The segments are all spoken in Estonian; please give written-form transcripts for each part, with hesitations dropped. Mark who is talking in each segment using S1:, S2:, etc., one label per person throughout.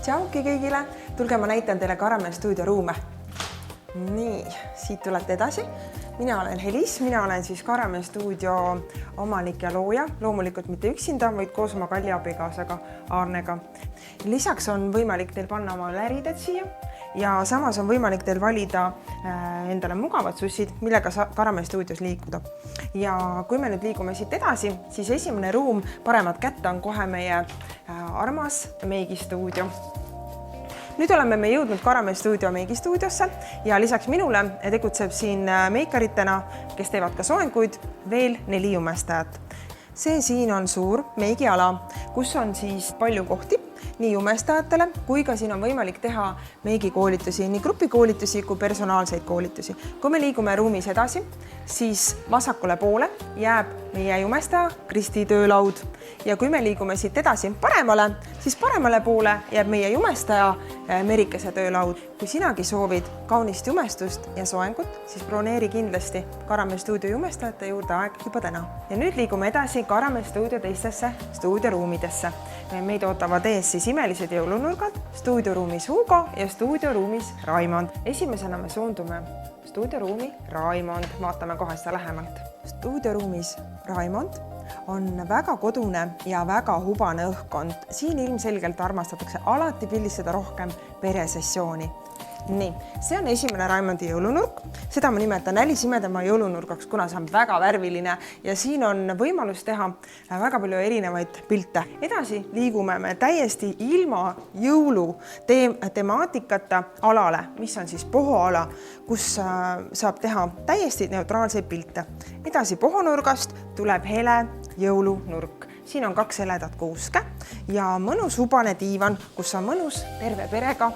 S1: Tšauki kõigile, tulge ma näitan teile Karamel Stuudio ruume. Nii, siit tulete edasi. Mina olen Helis, mina olen siis Karamel Stuudio omanik ja looja. Loomulikult mitte üksinda, vaid koos oma kalli abikaasaga Aarnega. Lisaks on võimalik teil panna oma lärided siia ja samas on võimalik teil valida endale mugavad sussid, millega Karamel Stuudios liikuda. Ja kui me nüüd liigume siit edasi, siis esimene ruum paremat kätte on kohe meie armas meigistuudio. Nüüd oleme me jõudnud Karamel Stuudio meigistuudiosse ja lisaks minule tegutseb siin meikaritena, kes teevad ka soenguid, veel 4 jumestajat. See siin on suur meigiala, kus on siis palju kohti nii jumestajatele, kui ka siin on võimalik teha meigikoolitusi, nii grupikoolitusi kui personaalseid koolitusi. Kui me liigume ruumis edasi, siis vasakule poole jääb meie jumestaja Kristi töölaud. Ja kui me liigume siit edasi paremale, siis paremale poole jääb meie jumestaja Merikese töölaud. Kui sinagi soovid kaunist jumestust ja soengut, siis broneeri kindlasti Karamel Stuudio jumestajate juurde aeg juba täna. Ja nüüd liigume edasi Karamel Stuudio teistesse stuudioruumidesse. Meid ootavad ees siis imelised jõulunurgad, stuudioruumis Hugo ja stuudioruumis Raimond. Esimesena me suundume stuudioruumi Raimond, vaatame kohe seda lähemalt. Stuudioruumis Raimond on väga kodune ja väga hubane õhkkond. Siin ilmselgelt armastatakse alati pildistada rohkem peresessiooni. Nii, see on esimene Raimondi jõulunurk. Seda ma nimetan Älisimedema jõulunurgaks, kuna see on väga värviline ja siin on võimalus teha väga palju erinevaid pilte. Edasi liigume me täiesti ilma jõulu temaatikata alale, mis on siis pohoala, kus saab teha täiesti neutraalseid pilte. Edasi pohonurgast tuleb hele jõulunurk. Siin on 2 heledat kuuske ja mõnus hubane diivan, kus on mõnus terve perega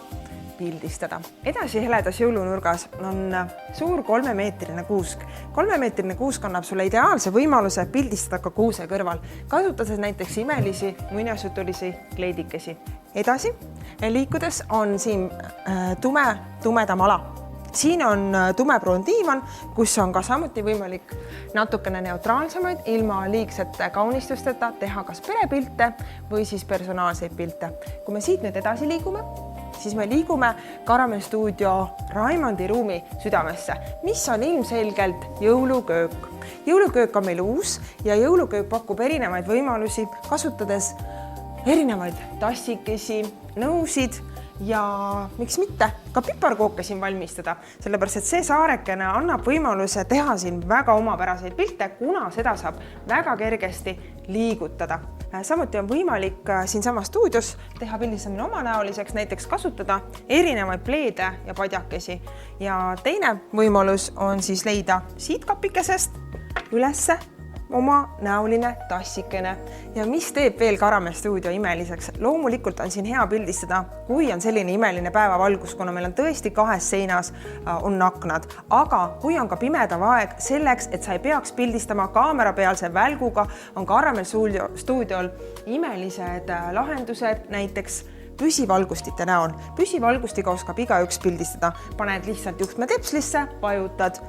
S1: pildistada. Edasi heledas jõulunurgas on suur 3-meetrine kuusk. 3-meetrine kuusk annab sulle ideaalse võimaluse pildistada ka kuuse kõrval, kasutades näiteks imelisi muinasjutulisi kleidikesi. Edasi liikudes on siin tumedam ala. Siin on tumepruun diivan, kus on ka samuti võimalik natukene neutraalsemaid ilma liigsete kaunistusteta teha kas perepilte või siis personaalseid pilte. Kui me siit nüüd edasi liigume, siis me liigume Karamel Stuudio Raimondi ruumi südamesse, mis on ilmselgelt jõuluköök. Jõuluköök on meil uus ja jõuluköök pakub erinevaid võimalusi, kasutades erinevaid tassikesi, nõusid ja miks mitte ka piparkooke siin valmistada, sellepärast et see saarekene annab võimaluse teha siin väga omapäraseid pilte, kuna seda saab väga kergesti liigutada. Samuti on võimalik siinsama stuudios teha pildistamine omanäoliseks, näiteks kasutada erinevaid pleede ja padjakesi. Ja teine võimalus on siis leida siit kapikesest ülesse oma näoline tassikene. Ja mis teeb veel Karamel Stuudio imeliseks? Loomulikult on siin hea pildistada, kui on selline imeline päevavalgus, kuna meil on tõesti 2 seinas on aknad. Aga kui on ka pimedav aeg selleks, et sa ei peaks pildistama kaamerapealse välguga, on Karamel Stuudiol imelised lahendused, näiteks püsivalgustite näol. Püsivalgustiga oskab igaüks pildistada. Paned lihtsalt juhtme tepslisse, vajutad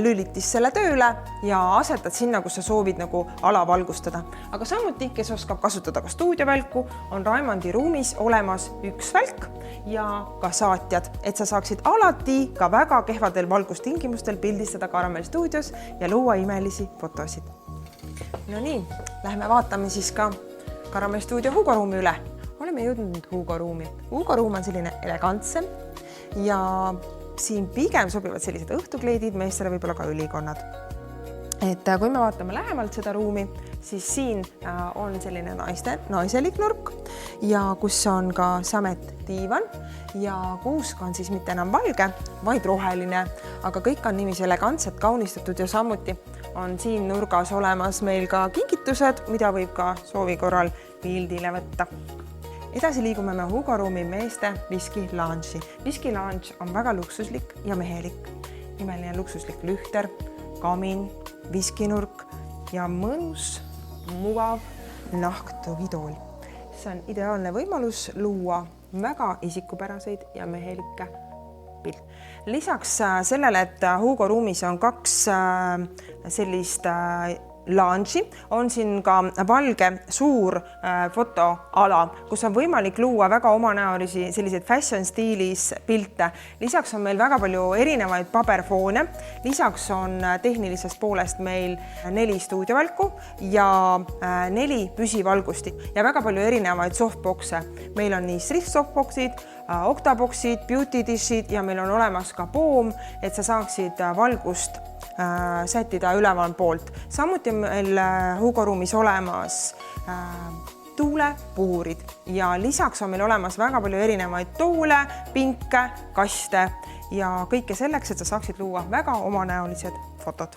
S1: lülitis selle tööle ja asetad sinna, kus sa soovid nagu ala valgustada. Aga samuti, kes oskab kasutada ka stuudiovälku, on Raimondi ruumis olemas 1 välk ja ka saatjad, et sa saaksid alati ka väga kehvadel valgustingimustel pildistada Karamel Stuudios ja luua imelisi fotosid. No nii, lähme vaatame siis ka Karamel Stuudio Hugo ruumi üle. Oleme jõudnud nüüd Hugo ruumi. Hugo ruum on selline elegantsem ja siin pigem sobivad sellised õhtukleidid, meestele võib-olla ka ülikonnad. Et kui me vaatame lähemalt seda ruumi, siis siin on selline naiselik nurk ja kus on ka samet diivan ja kuusk on siis mitte enam valge, vaid roheline, aga kõik on niiviisi elegantselt kaunistatud ja samuti on siin nurgas olemas meil ka kingitused, mida võib ka soovi korral pildile võtta. Edasi liigume me Hugo ruumi meeste Whisky Lounge'i. Whisky Lounge on väga luksuslik ja mehelik. Imeline luksuslik lühter, kamin, viskinurk ja mõnus, mugav nahktugitool. See on ideaalne võimalus luua väga isikupäraseid ja mehelikke pilte. Lisaks sellele, et Hugo ruumis on 2 sellist lounge'i, on siin ka valge suur fotoala, kus on võimalik luua väga omanäolisi selliseid fashion stiilis pilte. Lisaks on meil väga palju erinevaid paberfoone. Lisaks on tehnilisest poolest meil 4 stuudiovalku ja 4 püsivalgusti ja väga palju erinevaid softboxe. Meil on nii strict softboxid, octaboxid, beauty dishid ja meil on olemas ka poom, et sa saaksid valgust sättida üleval poolt. Samuti on meil Hugo ruumis olemas tuulepuurid ja lisaks on meil olemas väga palju erinevaid toole, pinke, kaste ja kõike selleks, et sa saaksid luua väga omanäolised fotod.